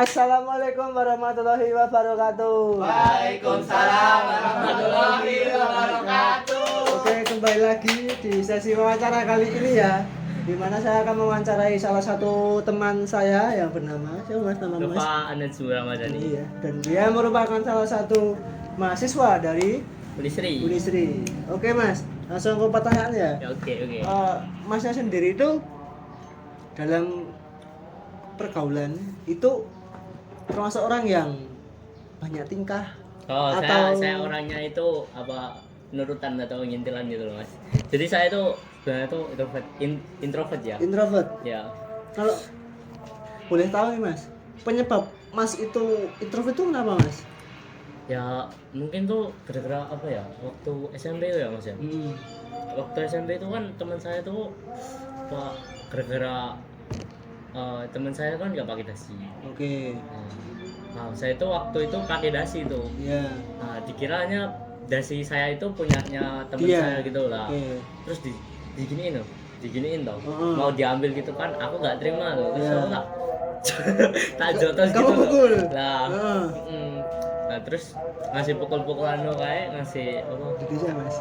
Assalamualaikum warahmatullahi wabarakatuh. Waalaikumsalam warahmatullahi wabarakatuh. Oke, kembali lagi di sesi wawancara kali ini ya, di mana saya akan mewawancarai salah satu teman saya yang bernama siapa mas nama mas? Lupa Anajul Ramadhani. Iya, dan dia merupakan salah satu mahasiswa dari Unisri. Unisri. Oke mas, langsung ke pertanyaan ya. Ya, oke. Masnya sendiri itu dalam pergaulan itu termasuk orang yang banyak tingkah Oh, atau saya orangnya itu apa nurutan atau ngintilan gitu loh, Mas. Jadi saya itu sebenarnya itu introvert ya. introvert? Ya. Kalau boleh tahu nih mas, penyebab mas itu introvert itu kenapa mas? Ya, mungkin tuh gara-gara apa ya? Waktu SMP itu ya, Mas ya. Waktu SMP itu kan teman saya tuh apa gara-gara teman saya kan nggak pakai dasi. Oke. Nah, saya itu waktu itu pakai dasi tuh. Iya. Nah, dikiranya dasi saya itu punyanya teman Dia. saya gitu lah. Oke. Terus diginiin tau. Heeh. Mau diambil gitu kan, aku nggak terima tuh. Terus Iya. aku tak jotos Kamu gitu. pukul? Lah. Heeh. Nah, terus ngasih pukul-pukulan lo kayak ngasih apa? Gitu ya mas.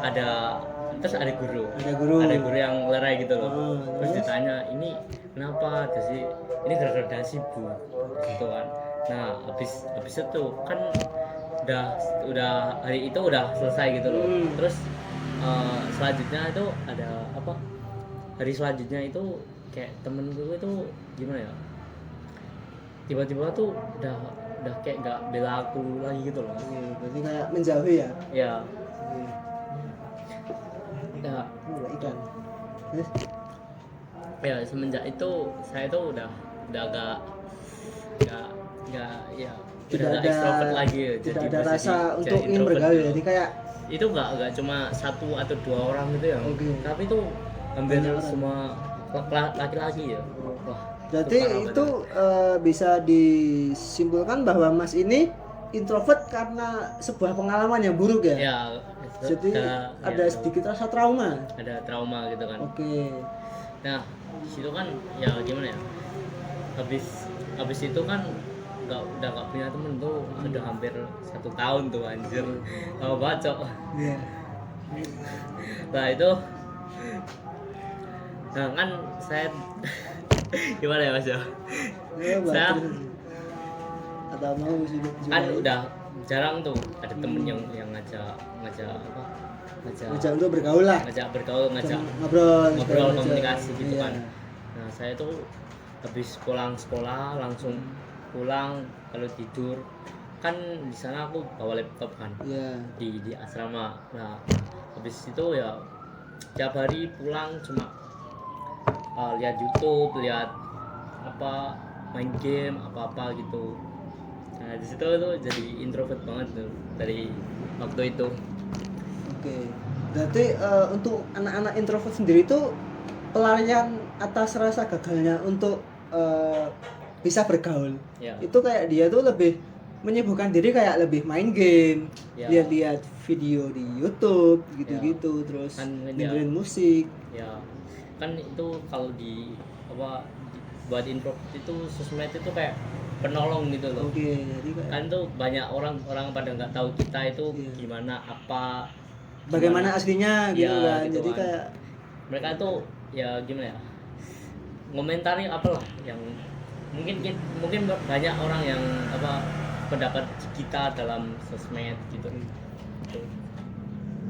Terus ada guru. Ada guru. Ada guru yang lerai gitu loh. Oh, Terus terus? ditanya, "Ini kenapa dasi? Ini gara-gara dasi, Bu." Gitu kan. Nah, habis itu kan udah hari itu udah selesai gitu loh. Terus selanjutnya itu ada apa? Hari selanjutnya itu kayak temen gue itu gimana ya? Tiba-tiba tuh udah kayak nggak bela aku lagi gitu loh. Oke, berarti kayak menjauhi ya? Ya, Oke. ya, Ikan. Terus? ya semenjak itu saya tuh udah agak nggak ya Tidak udah ada extrovert lagi ya, tidak jadi ada posisi rasa jadi untuk ingin introvert bergaul gitu. jadi kayak Itu nggak cuma satu atau dua orang gitu ya. Oke. Tapi tuh hampir Banyak orang. semua laki-laki ya. Wah, berarti parah itu banget. bisa disimpulkan bahwa mas ini introvert karena sebuah pengalaman yang buruk ya? Ya, Jadi ada ya, sedikit rasa trauma. ada trauma gitu kan. Oke. Nah, di situ kan ya gimana ya? Habis itu kan udah nggak punya temen tuh udah hampir 1 tahun tuh anjir. Sama bacok. Iya. Nah, itu nah kan saya gimana ya Mas ya? Ya, Saya atau mau juga kan udah jarang tuh ada temen yang ngajak apa? ngajak untuk bergaul lah. Ngajak bergaul, ngajak Ngobrol ngobrol segala macam. komunikasi gitu Iya. kan. Nah, saya tuh habis pulang sekolah langsung pulang, kalau tidur kan di sana aku bawa laptop kan Iya. di asrama. Nah, habis itu ya tiap hari pulang cuma lihat YouTube, lihat apa main game apa gitu. Nah, di situ tuh jadi introvert banget tuh dari waktu itu. Oke. Berarti untuk anak-anak introvert sendiri itu pelarian atas rasa gagalnya untuk bisa bergaul. Ya. Itu kayak dia tuh lebih menyibukkan diri kayak lebih main game, Ya. lihat-lihat video di YouTube gitu-gitu, terus Kan dengerin musik. Ya kan itu kalau buat introvert itu sosmed itu kayak penolong gitu loh. Oke, jadi kayak Kan tuh banyak orang pada nggak tahu kita itu Iya. gimana bagaimana aslinya gitu Ya, kan. gitu Jadi kan. kayak mereka tuh ya gimana ya, ngomentari apalah yang mungkin banyak orang yang pendapat kita dalam sosmed gitu.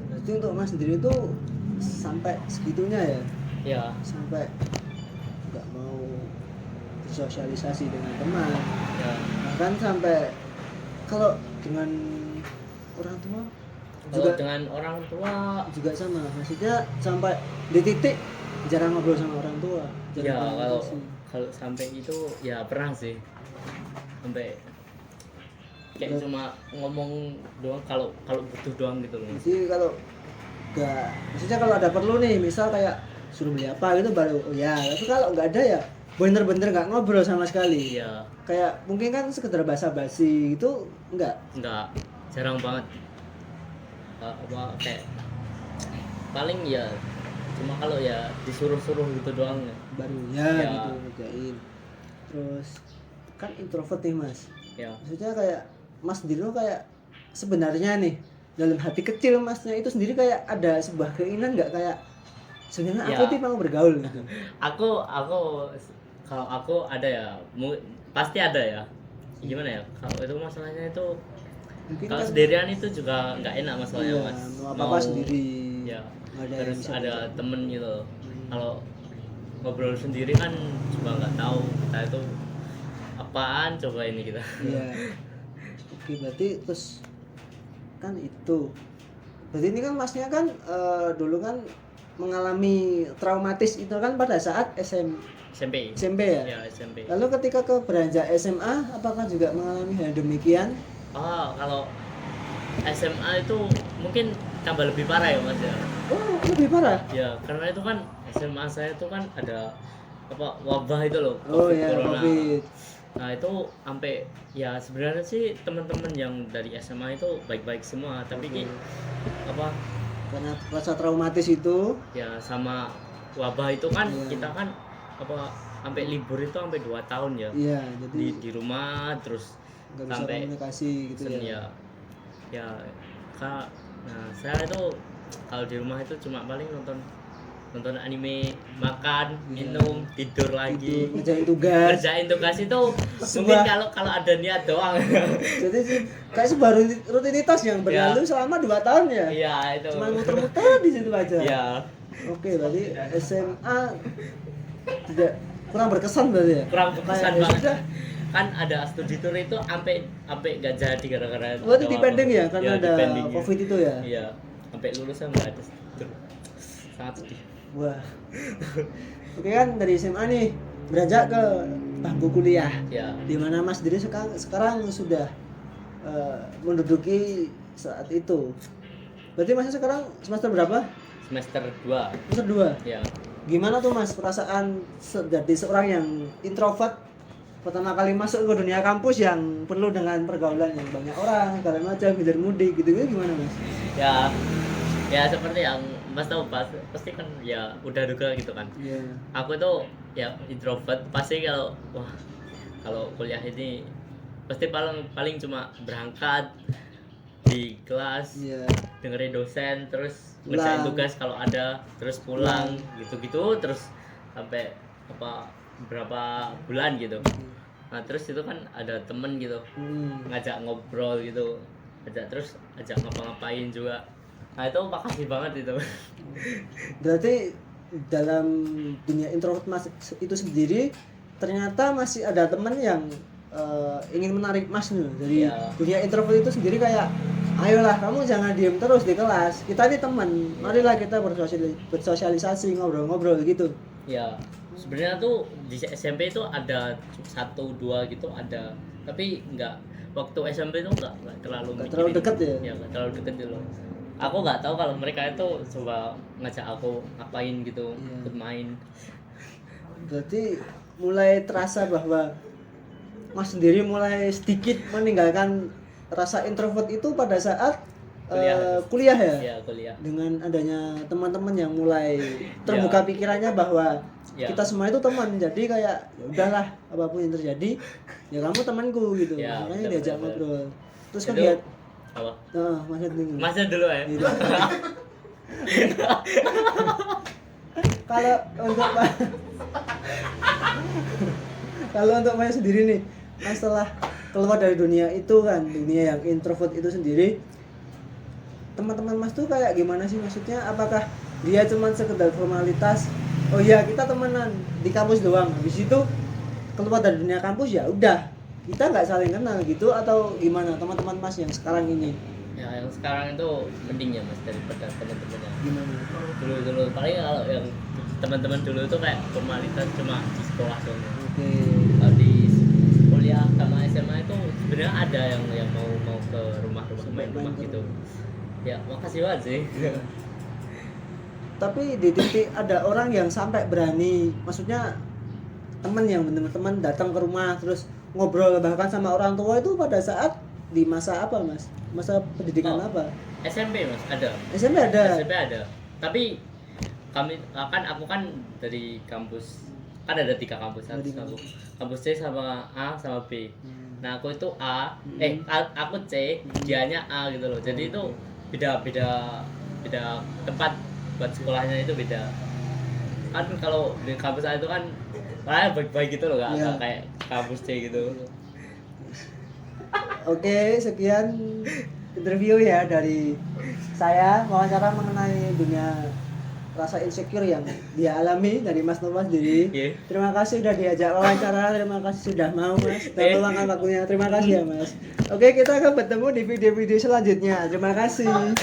berarti untuk Mas sendiri tuh sampai segitunya ya, Ya, sampai nggak mau bersosialisasi dengan teman, ya. bahkan sampai kalau dengan orang tua Kalau juga dengan orang tua sama, maksudnya sampai di titik jarang ngobrol sama orang tua, jarang ya, komunikasi. kalau sampai itu ya pernah sih, sampai kayak cuma ngomong doang kalau butuh doang gitu loh. Jadi kalau nggak, maksudnya kalau ada perlu nih, misal kayak suruh beli apa gitu baru oh ya, tapi kalau nggak ada ya bener-bener nggak ngobrol sama sekali. Iya, Kayak mungkin kan sekedar basa-basi itu enggak. jarang banget. Kayak paling ya cuma kalau ya disuruh-suruh gitu doang ya. Baru ya, Ya. gitu ngerjain. Terus kan introvert nih mas. Ya. Maksudnya kayak mas sendiri tuh kayak sebenarnya nih dalam hati kecil masnya itu sendiri kayak ada sebuah keinginan nggak kayak sebenarnya aku Ya. tuh mau bergaul gitu. Aku kalau aku ada ya, pasti ada ya. Gimana ya? Kalau itu masalahnya itu Mungkin kalau kan sendirian itu juga nggak enak masalahnya iya, mas. mau apa sendiri. Ya. Nggak ada yang Terus bisa ada diajak. temen gitu. Kalau ngobrol sendiri kan juga nggak tahu kita itu apaan coba ini kita. Iya. Oke, berarti terus kan itu. Berarti ini kan masnya kan dulu kan mengalami traumatis itu kan pada saat SMP. SMP ya. Ya SMP. Lalu ketika ke beranjak SMA, apakah juga mengalami hal demikian? Oh, kalau SMA itu mungkin tambah lebih parah ya mas ya. Oh, lebih parah. Ya karena itu kan SMA saya itu kan ada apa wabah itu loh, Oh COVID, ya, corona. COVID. Nah itu sampai ya sebenarnya sih teman-teman yang dari SMA itu baik-baik semua, tapi Oke. apa Karena rasa traumatis itu, ya sama wabah itu kan Iya. kita kan apa sampai libur itu sampai 2 tahun ya iya, jadi di rumah terus nggak bisa sampai komunikasi gitu sen- ya. ya kak. Nah saya itu kalau di rumah itu cuma paling nonton anime, makan, Iya. minum, tidur lagi. Tidur, ngerjain tugas. Ngerjain tugas itu mungkin Sebuah- kalau ada niat doang. Jadi sih kayak sebuah rutinitas yang berlalu selama 2 tahun ya. Iya itu. Cuma muter-muter di situ aja. Iya. Oke, berarti SMA tidak kurang berkesan berarti ya. Kurang berkesan Kayak ya banget. sudah. Kan ada studi tour itu sampai gak jadi gara-gara Berarti ada di pending wabah. ya karena Iya, ada dipending ya. COVID itu ya. Iya, sampai lulus saya nggak ada studi tour. Sangat sedih. Wah. Oke kan dari SMA nih beranjak ke bangku kuliah. Ya, Di mana Mas Diri sekarang sudah menduduki saat itu. Berarti Masnya sekarang semester berapa? semester 2. Semester 2. Ya. Gimana tuh Mas perasaan jadi seorang yang introvert pertama kali masuk ke dunia kampus yang penuh dengan pergaulan yang banyak orang, segala macam, hilir mudik gitu gimana Mas? Ya. Ya seperti yang Mas tahu pasti kan ya udah duga gitu kan. Iya. Aku tuh ya introvert, pasti kalau kuliah ini pasti paling cuma berangkat di kelas, Iya. dengerin dosen, terus Pulang. ngerjain tugas kalau ada, terus pulang gitu-gitu terus sampai berapa bulan gitu. Nah terus itu kan ada temen gitu ngajak ngobrol gitu, ajak ngapa-ngapain juga. Nah itu makasih banget itu. Berarti dalam dunia introvert Mas itu sendiri ternyata masih ada teman yang ingin menarik Mas nih dari Iya. dunia introvert itu sendiri kayak ayolah kamu jangan diem terus di kelas, kita ini teman, marilah kita bersosialisasi ngobrol-ngobrol gitu. Ya sebenarnya tuh di SMP itu ada 1-2 gitu ada, tapi nggak, waktu SMP itu nggak terlalu Nggak terlalu mikirin. deket ya? Ya nggak terlalu deket gitu loh. Aku nggak tahu kalau mereka itu coba ngajak aku ngapain gitu, Iya. ikut main. Berarti mulai terasa bahwa Mas sendiri mulai sedikit meninggalkan rasa introvert itu pada saat kuliah ya? Ya kuliah. Dengan adanya teman-teman yang mulai terbuka pikirannya bahwa Ya. kita semua itu teman, jadi kayak ya udahlah apapun yang terjadi ya kamu temanku gitu. Ya, Makanya benar, diajak benar. ngobrol terus kan Itu dia apa? Mas dulu. Masnya dulu ya. Gitu. Kalau untuk kalau untuk Maya sendiri nih, setelah keluar dari dunia itu kan, dunia yang introvert itu sendiri, teman-teman Mas tuh kayak gimana sih, maksudnya apakah dia cuma sekedar formalitas, oh iya kita temenan di kampus doang, habis itu keluar dari dunia kampus ya udah kita nggak saling kenal gitu, atau gimana teman-teman Mas yang sekarang ini? Ya yang sekarang itu mending ya mas daripada teman-teman yang Gimana? dulu paling kalau yang teman-teman dulu itu kayak formalitas cuma di sekolah doang. Oke. Kalau di kuliah sama SMA itu sebenarnya ada yang mau ke rumah main rumah gitu. Ya makasih banget sih. Tapi di titik ada orang yang sampai berani, maksudnya teman yang benar-benar teman datang ke rumah terus ngobrol bahkan sama orang tua itu pada saat di masa apa Mas? Masa pendidikan Oh. apa? SMP mas ada. SMP ada. SMP ada. Tapi aku kan dari kampus kan ada 3 kampus, Ada tiga. kampus C sama A sama B. Nah aku itu A, aku C, dianya A gitu loh. Jadi itu beda tempat buat sekolahnya itu beda. Kan kalau di kampus A itu kan baik-baik gitu loh, Iya. nggak kayak kampus C gitu. Oke, sekian interview ya dari saya wawancara mengenai dunia rasa insecure yang dia alami dari Mas Nova sendiri. Iya. Terima kasih sudah diajak wawancara, terima kasih sudah mau Mas, sudah meluangkan waktunya. Terima kasih ya Mas. Oke, kita akan bertemu di video-video selanjutnya. Terima kasih.